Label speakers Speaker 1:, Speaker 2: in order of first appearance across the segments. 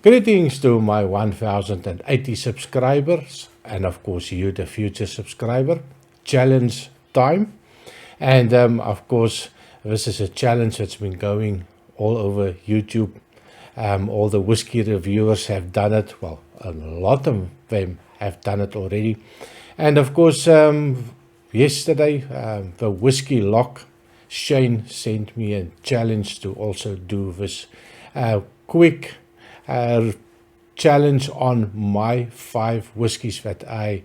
Speaker 1: Greetings to my 1080 subscribers, and of course you, the future subscriber. Challenge time. And of course, this is a challenge that's been going all over YouTube. All the whiskey reviewers have done it. Well, a lot of them have done it already. And of course, yesterday, the Whiskey Lock, Shane sent me a challenge to also do this quick challenge on my 5 whiskies that I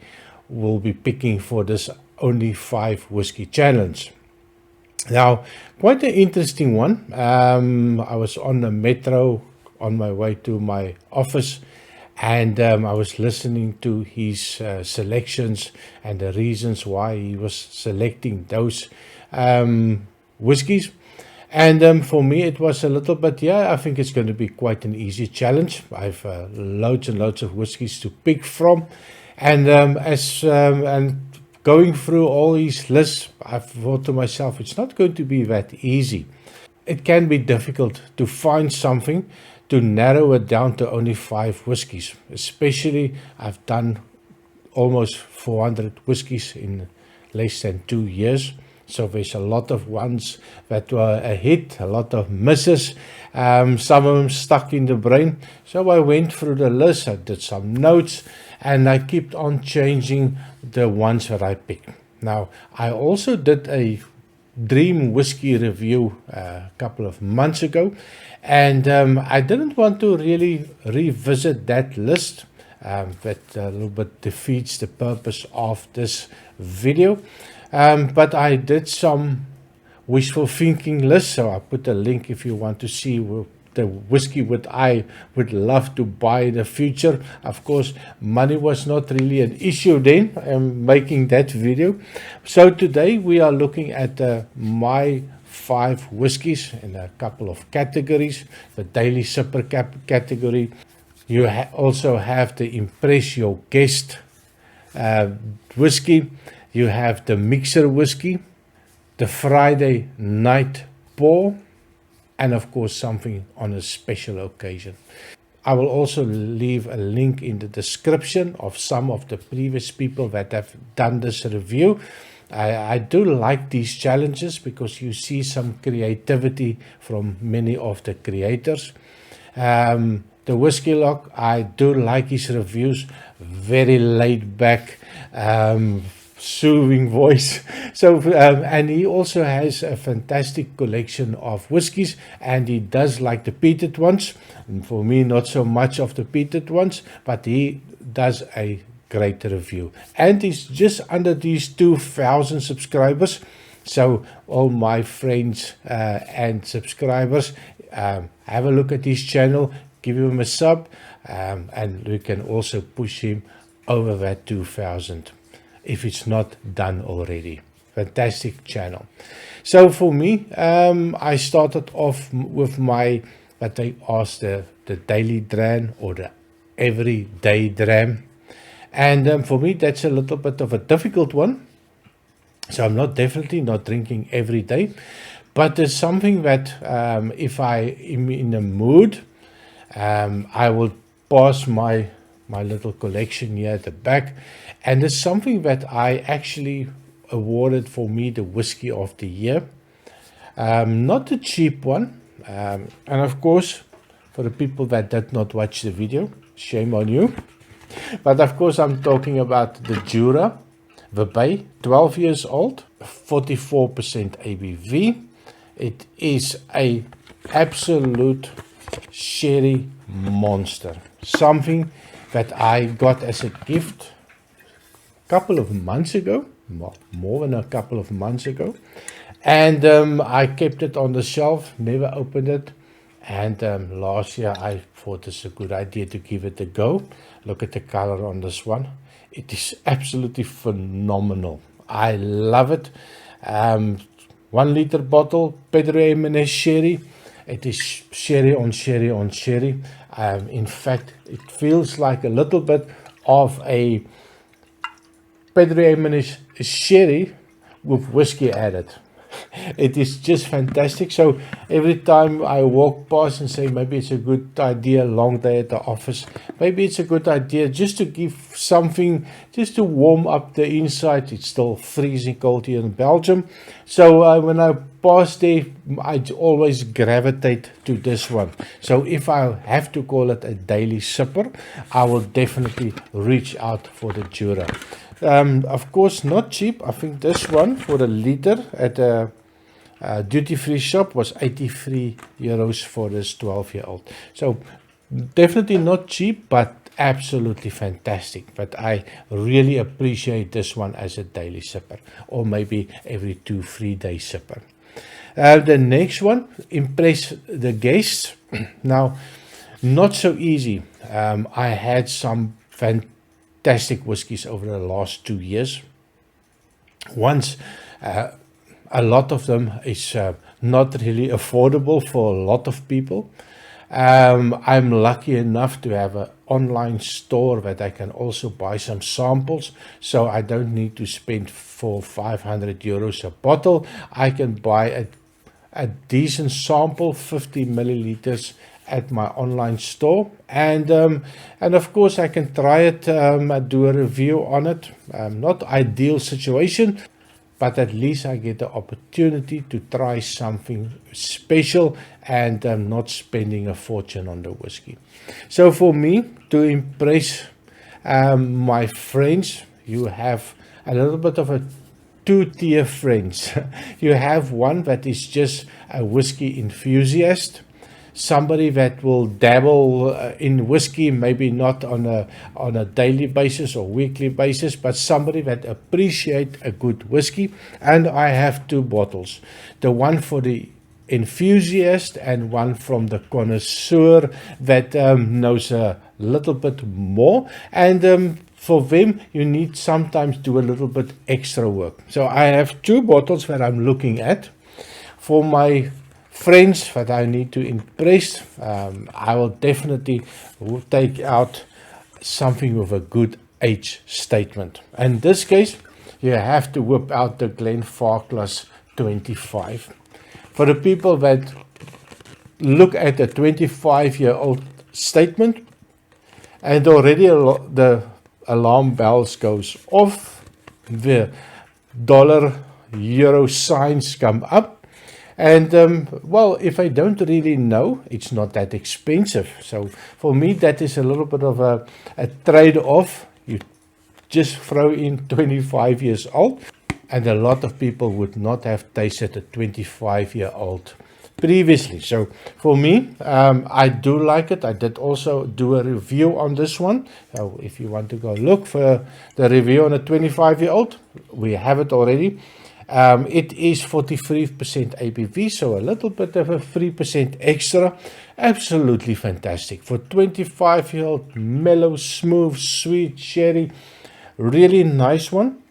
Speaker 1: will be picking for this only 5 whiskey challenge. Now, quite an interesting one. I was on the metro on my way to my office, and I was listening to his selections and the reasons why he was selecting those whiskies. And for me, it was a little bit, I think it's going to be quite an easy challenge. I've loads and loads of whiskies to pick from. And and going through all these lists, I've thought to myself, it's not going to be that easy. It can be difficult to find something to narrow it down to only 5 whiskies. Especially, I've done almost 400 whiskies in less than 2 years. So there's a lot of ones that were a hit, a lot of misses, some of them stuck in the brain. So I went through the list, I did some notes, and I kept on changing the ones that I picked. Now, I also did a dream whiskey review a couple of months ago, and I didn't want to really revisit that list. That a little bit defeats the purpose of this video. But I did some wishful thinking lists, so I put a link if you want to see the whiskey what I would love to buy in the future. Of course, money was not really an issue then, making that video. So today we are looking at my 5 whiskies in a couple of categories. The Daily Sipper category. You also have the Impress Your Guest whiskey. You have the mixer whiskey, the Friday night pour, and of course something on a special occasion. I will also leave a link in the description of some of the previous people that have done this review. I do like these challenges because you see some creativity from many of the creators. The Whiskey Lock, I do like his reviews, very laid back, soothing voice. So and he also has a fantastic collection of whiskies, and he does like the peated ones, and for me not so much of the peated ones, but he does a great review, and he's just under these 2,000 subscribers. So all my friends and subscribers, have a look at his channel, give him a sub, and we can also push him over that 2,000 if it's not done already. Fantastic channel. So for me, I started off with my, what they ask the daily dram or the everyday dram. And for me, that's a little bit of a difficult one. So I'm definitely not drinking every day. But there's something that if I am in a mood, I will pass my little collection here at the back, and it's something that I actually awarded for me the whiskey of the year. Not a cheap one, and of course for the people that did not watch the video, shame on you. But of course I'm talking about the Jura, the Bay, 12 years old, 44% ABV. It is a absolute sherry monster, something that I got as a gift a couple of months ago, more than a couple of months ago, and I kept it on the shelf, never opened it, and last year I thought it's a good idea to give it a go. Look at the color on this one. It is absolutely phenomenal. I love it. 1 liter bottle, Pedro Jimenez sherry. It is sherry on sherry on sherry. In fact, it feels like a little bit of a Pedro Jimenez sherry with whiskey added. It is just fantastic. So every time I walk past and say maybe it's a good idea, long day at the office, maybe it's a good idea just to give something, just to warm up the inside. It's still freezing cold here in Belgium. So when I pass there, I always gravitate to this one. So if I have to call it a daily sipper, I will definitely reach out for the Jura. Of course, not cheap. I think this one for a liter at a duty-free shop was 83 euros for this 12-year-old. So definitely not cheap, but absolutely fantastic. But I really appreciate this one as a daily sipper, or maybe every 2-3 day sipper. The next one, impress the guests. Now, not so easy. I had some fantastic whiskies over the last 2 years. Once, a lot of them is not really affordable for a lot of people. I'm lucky enough to have an online store that I can also buy some samples, so I don't need to spend 500 euros a bottle. I can buy a decent sample, 50 milliliters, at my online store, and of course I can try it, do a review on it. Not ideal situation, but at least I get the opportunity to try something special and not spending a fortune on the whiskey. So for me, to impress my friends, you have a little bit of a two-tier friends. You have one that is just a whiskey enthusiast, somebody that will dabble in whiskey, maybe not on a daily basis or weekly basis, but somebody that appreciates a good whiskey. And I have 2 bottles, the one for the enthusiast and one from the connoisseur that knows a little bit more. And for them, you need sometimes do a little bit extra work. So I have 2 bottles that I'm looking at. For my friends that I need to impress, I will definitely take out something with a good age statement. In this case, you have to whip out the Glenfarclas 25. For the people that look at the 25-year-old statement, and already the alarm bells goes off, the dollar euro signs come up, and well, if I don't really know, it's not that expensive. So for me, that is a little bit of a trade-off. You just throw in 25 years old, and a lot of people would not have tasted a 25-year-old previously. So for me, I do like it. I did also do a review on this one. So if you want to go look for the review on a 25-year-old, we have it already. It is 43% ABV, so a little bit of a 3% extra. Absolutely fantastic. For 25-year-old, mellow, smooth, sweet sherry, really nice one.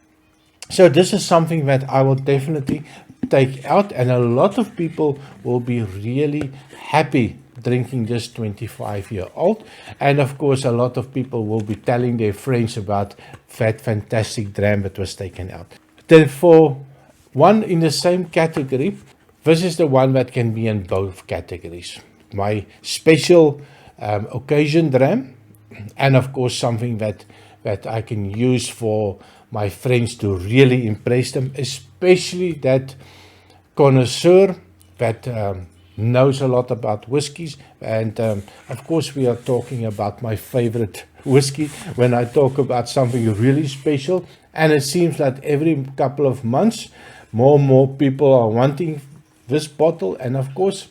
Speaker 1: So this is something that I will definitely take out, and a lot of people will be really happy drinking this 25-year-old. And of course, a lot of people will be telling their friends about that fantastic dram that was taken out. Then for one in the same category, this is the one that can be in both categories. My special occasion dram, and of course something that I can use for my friends to really impress them, especially that connoisseur that knows a lot about whiskies. And of course we are talking about my favorite whiskey when I talk about something really special. And it seems that every couple of months more and more people are wanting this bottle, and of course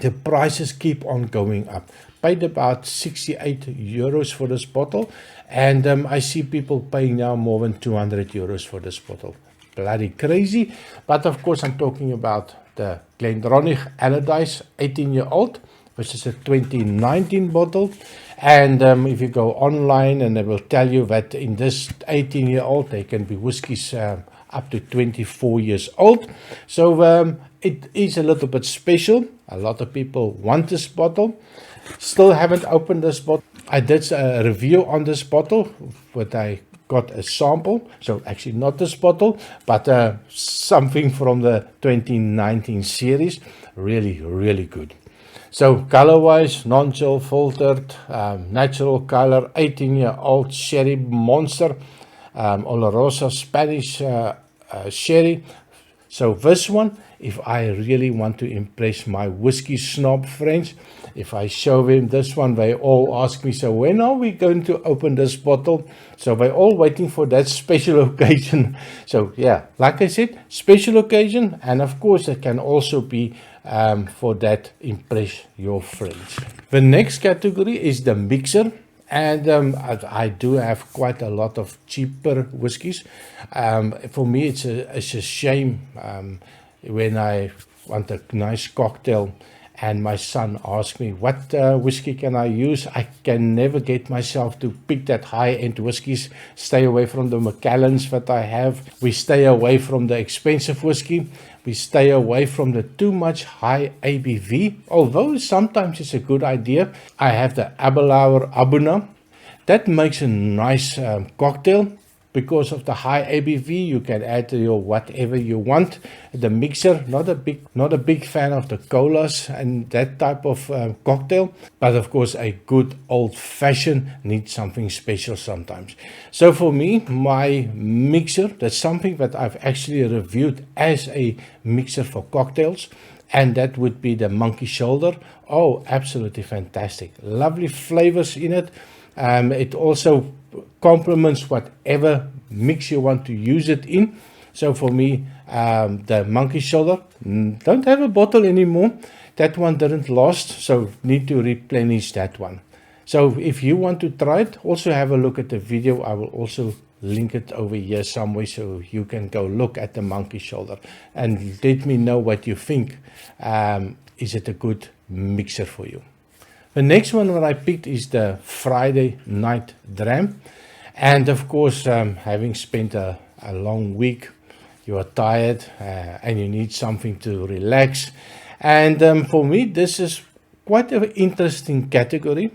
Speaker 1: the prices keep on going up. Paid about 68 euros for this bottle, and I see people paying now more than 200 euros for this bottle. Bloody crazy. But of course I'm talking about the Glenfarclas Allardyce 18-year-old, which is a 2019 bottle. And if you go online, and they will tell you that in this 18-year-old they can be whiskies up to 24 years old. So it is a little bit special. A lot of people want this bottle. Still haven't opened this bottle. I did a review on this bottle, but I got a sample, so actually not this bottle, but something from the 2019 series. Really good. So color wise, non-chill filtered, natural color, 18-year-old sherry monster, Olorosa Spanish sherry. So this one, if I really want to impress my whiskey snob friends, if I show them this one, they all ask me, so when are we going to open this bottle? So they're all waiting for that special occasion. So yeah, like I said, special occasion, and of course it can also be for that impress your friends. The next category is the mixer. And I do have quite a lot of cheaper whiskies. For me, it's a shame when I want a nice cocktail and my son asks me, what whiskey can I use? I can never get myself to pick that high-end whiskies. Stay away from the Macallans that I have. We stay away from the expensive whiskey. We stay away from the too much high ABV, although sometimes it's a good idea. I have the Abelauer Abuna. That makes a nice cocktail. Because of the high ABV, you can add to your whatever you want. The mixer, not a big fan of the colas and that type of cocktail, but of course a good old-fashioned needs something special sometimes. So for me, my mixer, that's something that I've actually reviewed as a mixer for cocktails, and that would be the Monkey Shoulder. Oh, absolutely fantastic. Lovely flavors in it. It also complements whatever mix you want to use it in. So for me, the Monkey Shoulder, don't have a bottle anymore. That one didn't last, so need to replenish that one. So if you want to try it, also have a look at the video. I will also link it over here somewhere so you can go look at the Monkey Shoulder and let me know what you think. Is it a good mixer for you? The next one that I picked is the Friday Night Dram. And of course, having spent a long week, you are tired and you need something to relax. And for me, this is quite an interesting category.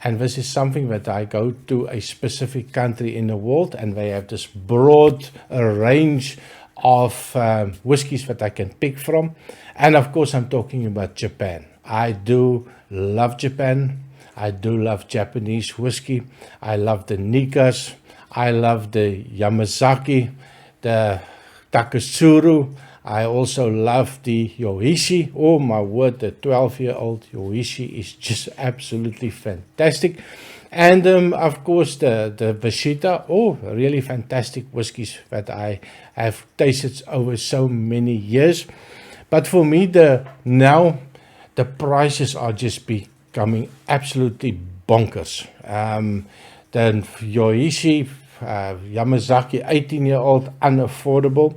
Speaker 1: And this is something that I go to a specific country in the world and they have this broad range of whiskies that I can pick from. And of course, I'm talking about Japan. I do love Japan. I do love Japanese whiskey. I love the Nikas. I love the Yamazaki, the Taketsuru. I also love the Yoichi. Oh my word, the 12-year-old Yoichi is just absolutely fantastic. And of course the Vashita. Oh, really fantastic whiskies that I have tasted over so many years. But for me, now the prices are just becoming absolutely bonkers. The Yoichi, Yamazaki, 18-year-old, unaffordable.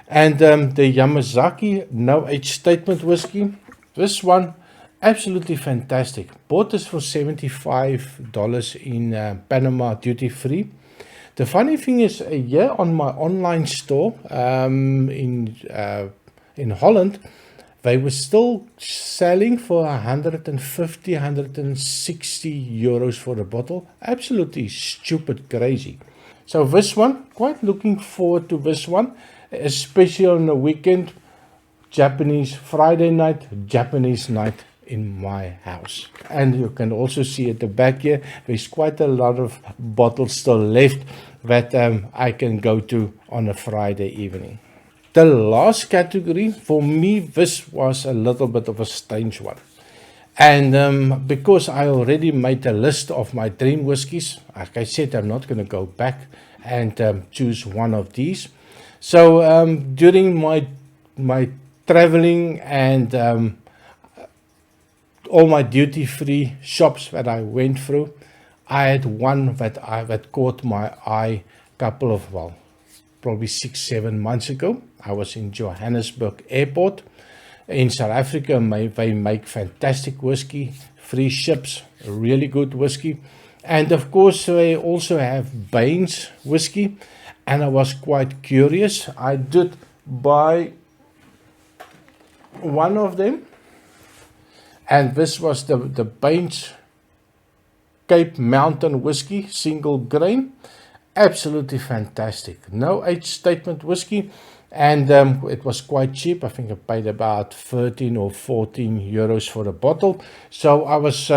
Speaker 1: And the Yamazaki No Age Statement whiskey, this one, absolutely fantastic. Bought this for $75 in Panama duty free. The funny thing is, here on my online store in Holland, they were still selling for 150, 160 euros for a bottle. Absolutely stupid crazy. So this one, quite looking forward to this one, especially on the weekend. Japanese Friday night, Japanese night in my house. And you can also see at the back here, there's quite a lot of bottles still left that I can go to on a Friday evening. The last category, for me, this was a little bit of a strange one. And because I already made a list of my dream whiskies, like I said, I'm not going to go back and choose one of these. So during my traveling and all my duty-free shops that I went through, I had one that caught my eye a couple of, probably 6-7 months ago. I was in Johannesburg Airport. In South Africa, they make fantastic whiskey, free ships, really good whiskey. And of course, they also have Baines whiskey. And I was quite curious. I did buy one of them. And this was the Baines Cape Mountain whiskey, single grain. absolutely fantastic. No age statement whiskey, and it was quite cheap. I think I paid about 13 or 14 euros for a bottle. So I was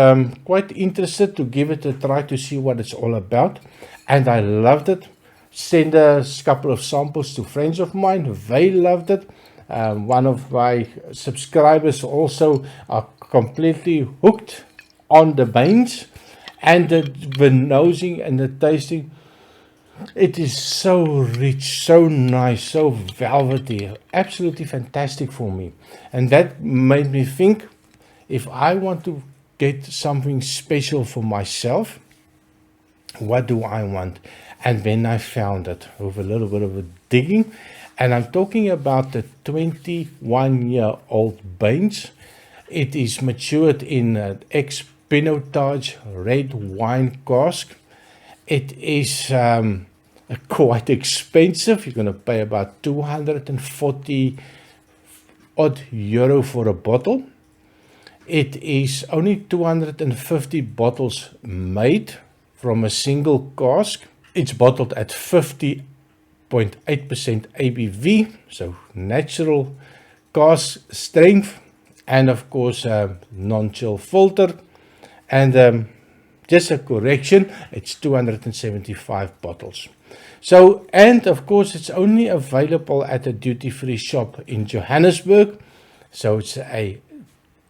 Speaker 1: quite interested to give it a try to see what it's all about, and I loved it. Sent a couple of samples to friends of mine. They loved it. One of my subscribers also are completely hooked on the beans and the nosing and the tasting. It is so rich, so nice, so velvety, absolutely fantastic for me. And that made me think, if I want to get something special for myself, what do I want? And then I found it with a little bit of a digging. And I'm talking about the 21-year-old Baines. It is matured in an ex-Pinotage red wine cask. It is quite expensive. You're going to pay about 240 odd euro for a bottle. It is only 250 bottles made from a single cask. It's bottled at 50.8% ABV, so natural cask strength, and of course non-chill filter. And just a correction, it's 275 bottles. So, and of course it's only available at a duty-free shop in Johannesburg. So it's a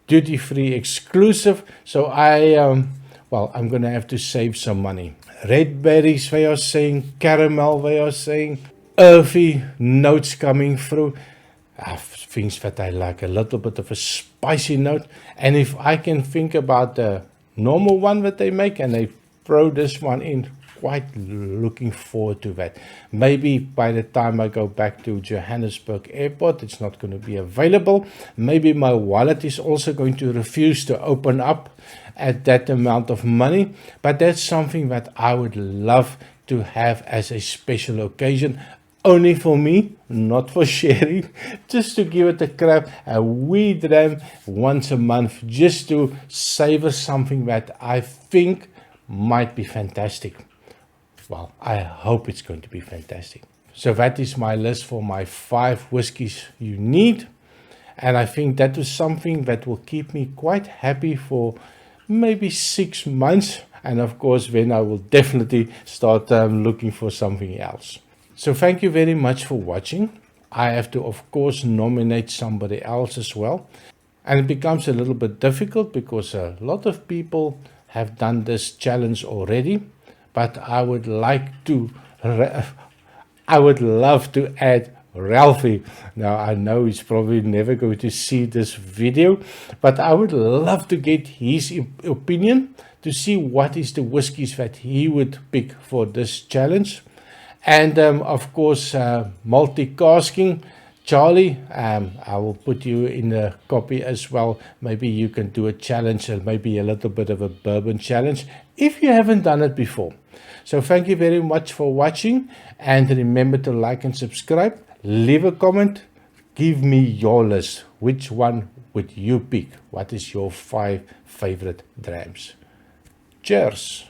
Speaker 1: duty-free exclusive. So I'm going to have to save some money. Red berries, they are saying, caramel, they are saying, earthy notes coming through. Things that I like, a little bit of a spicy note. And if I can think about the normal one that they make and they throw this one in, quite looking forward to that. Maybe by the time I go back to Johannesburg airport, it's not going to be available. Maybe my wallet is also going to refuse to open up at that amount of money, but that's something that I would love to have as a special occasion, only for me, not for sharing, just to give it a crack, a wee dram once a month, just to savor something that I think might be fantastic. Well, I hope it's going to be fantastic. So that is my list for my 5 whiskies you need. And I think that is something that will keep me quite happy for maybe 6 months. And of course, then I will definitely start looking for something else. So thank you very much for watching. I have to, of course, nominate somebody else as well. And it becomes a little bit difficult because a lot of people have done this challenge already. But I would love to add Ralphie. Now, I know he's probably never going to see this video, but I would love to get his opinion to see what is the whiskies that he would pick for this challenge. And of course, multicasting. Charlie, I will put you in a copy as well. Maybe you can do a challenge and maybe a little bit of a bourbon challenge if you haven't done it before. So thank you very much for watching, and remember to like and subscribe. Leave a comment. Give me your list. Which one would you pick? What is your 5 favorite drams? Cheers.